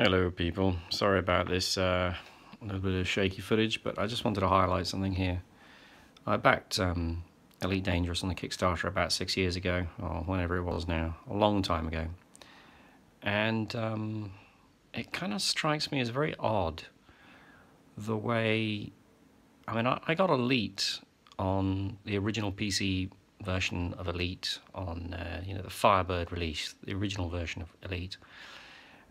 Hello people, sorry about this little bit of shaky footage, but I just wanted to highlight something here. I backed Elite Dangerous on the Kickstarter about 6 years ago, or whenever it was now, a long time ago. And it kind of strikes me as very odd the way, I got Elite on the original PC version of Elite on the Firebird release, the original version of Elite.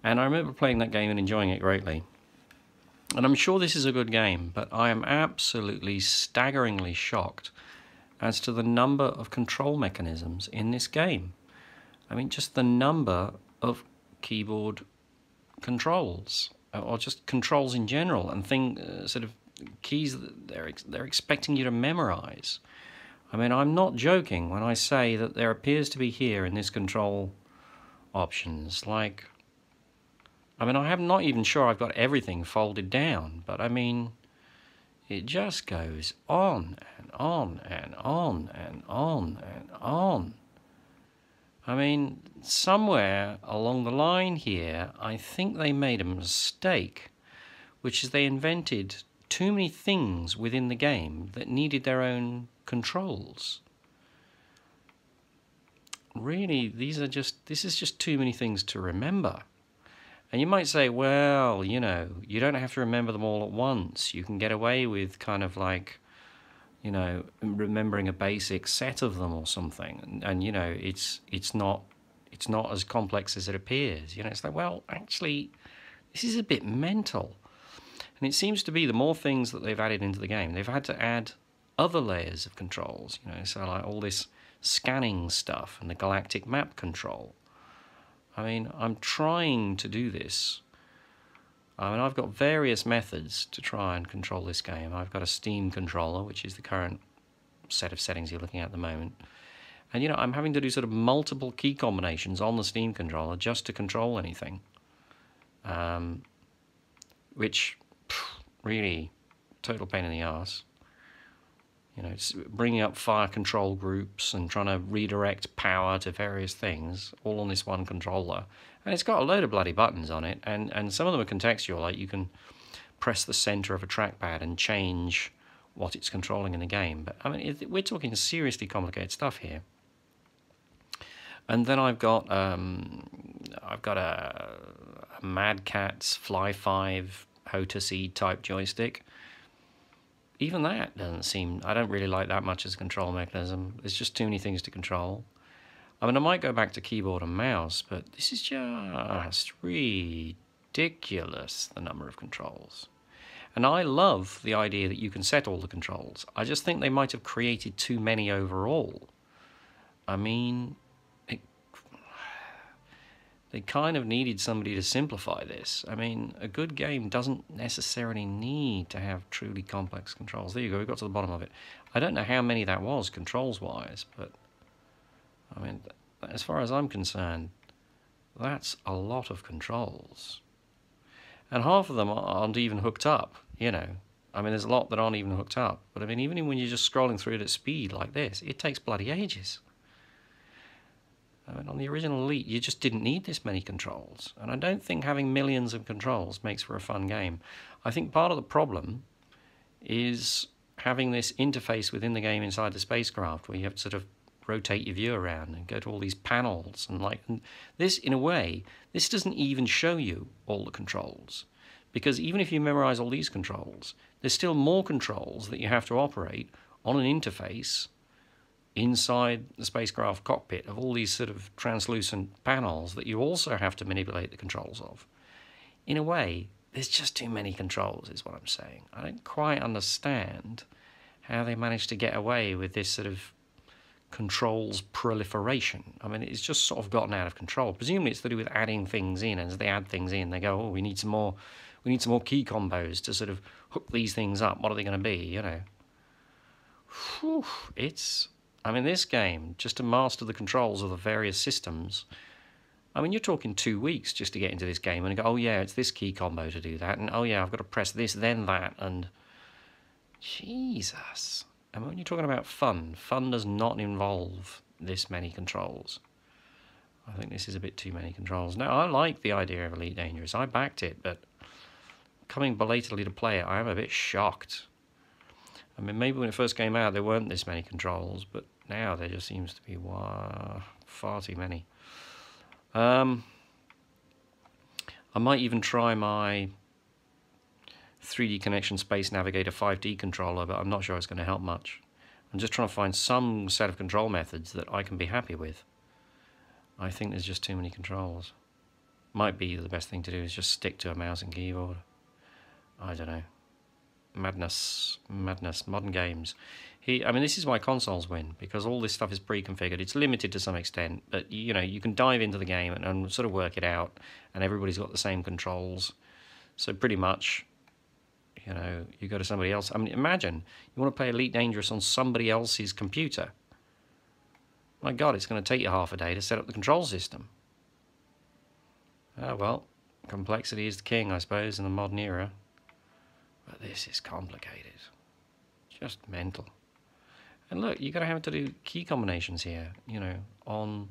And I remember playing that game and enjoying it greatly. And I'm sure this is a good game, but I am absolutely staggeringly shocked as to the number of control mechanisms in this game. I mean, just the number of keyboard controls, or just controls in general, and sort of keys that they're expecting you to memorize. I mean, I'm not joking when I say that there appears to be here in this control options, like, I'm not even sure I've got everything folded down, but I mean, it just goes on and on and on and on and on. I mean, somewhere along the line here, I think they made a mistake, which is they invented too many things within the game that needed their own controls. Really, this is just too many things to remember. And you might say, well, you don't have to remember them all at once. You can get away with kind of like, remembering a basic set of them or something. And it's not as complex as it appears. It's like, well, actually, this is a bit mental. And it seems to be the more things that they've added into the game, they've had to add other layers of controls. So like all this scanning stuff and the galactic map control. I'm trying to do this. I've got various methods to try and control this game. I've got a Steam controller, which is the current set of settings you're looking at the moment. And, I'm having to do sort of multiple key combinations on the Steam controller just to control anything. Which, really, total pain in the arse. It's bringing up fire control groups and trying to redirect power to various things, all on this one controller. And it's got a load of bloody buttons on it, and some of them are contextual, like you can press the center of a trackpad and change what it's controlling in the game. But, we're talking seriously complicated stuff here. And then I've got a Mad Catz Fly 5 Ho2C type joystick. Even that doesn't seem, I don't really like that much as a control mechanism. There's just too many things to control. I might go back to keyboard and mouse, but this is just ridiculous, the number of controls. And I love the idea that you can set all the controls. I just think they might have created too many overall. They kind of needed somebody to simplify this. A good game doesn't necessarily need to have truly complex controls. There you go, we got to the bottom of it. I don't know how many that was, controls-wise, but, as far as I'm concerned, that's a lot of controls. And half of them aren't even hooked up, there's a lot that aren't even hooked up. But, even when you're just scrolling through it at speed like this, it takes bloody ages. On the original Elite, you just didn't need this many controls. And I don't think having millions of controls makes for a fun game. I think part of the problem is having this interface within the game inside the spacecraft where you have to sort of rotate your view around and go to all these panels. And this, in a way, this doesn't even show you all the controls. Because even if you memorize all these controls, there's still more controls that you have to operate on an interface inside the spacecraft cockpit of all these sort of translucent panels that you also have to manipulate the controls of. In a way, there's just too many controls, is what I'm saying. I don't quite understand how they managed to get away with this sort of controls proliferation. It's just sort of gotten out of control. Presumably it's to do with adding things in, and as they add things in, they go, oh, we need some more key combos to sort of hook these things up. What are they going to be, Whew, this game, just to master the controls of the various systems, you're talking 2 weeks just to get into this game and go, oh yeah, it's this key combo to do that, and oh yeah, I've got to press this, then that, and Jesus. When you're talking about fun does not involve this many controls. I think this is a bit too many controls. No, I like the idea of Elite Dangerous. I backed it, but coming belatedly to play it, I am a bit shocked. I mean, maybe when it first came out, there weren't this many controls, but now there just seems to be far too many. I might even try my 3D Connection Space Navigator 5D controller, but I'm not sure it's going to help much. I'm just trying to find some set of control methods that I can be happy with. I think there's just too many controls. Might be the best thing to do is just stick to a mouse and keyboard. I don't know. Madness, modern games. I mean, this is why consoles win, because all this stuff is pre-configured. It's limited to some extent, but you know, you can dive into the game and sort of work it out, and everybody's got the same controls. So pretty much, you know, you go to somebody else. I mean, imagine you want to play Elite Dangerous on somebody else's computer. My God, it's going to take you half a day to set up the control system. Ah, well, complexity is the king, I suppose, in the modern era. But this is complicated. Just mental. And look, you're going to have to do key combinations here, you know, on...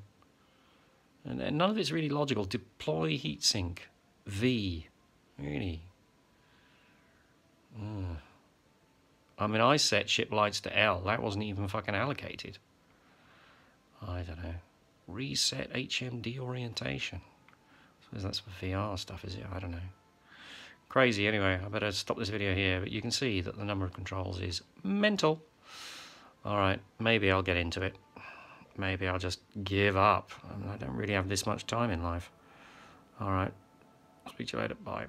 And none of it's really logical. Deploy heatsink. V. Really? I mean, I set ship lights to L. That wasn't even fucking allocated. I don't know. Reset HMD orientation. I suppose that's for VR stuff, is it? I don't know. Crazy. Anyway, I better stop this video here, but you can see that the number of controls is mental. Alright, maybe I'll get into it. Maybe I'll just give up. I mean, I don't really have this much time in life. Alright, speak to you later. Bye.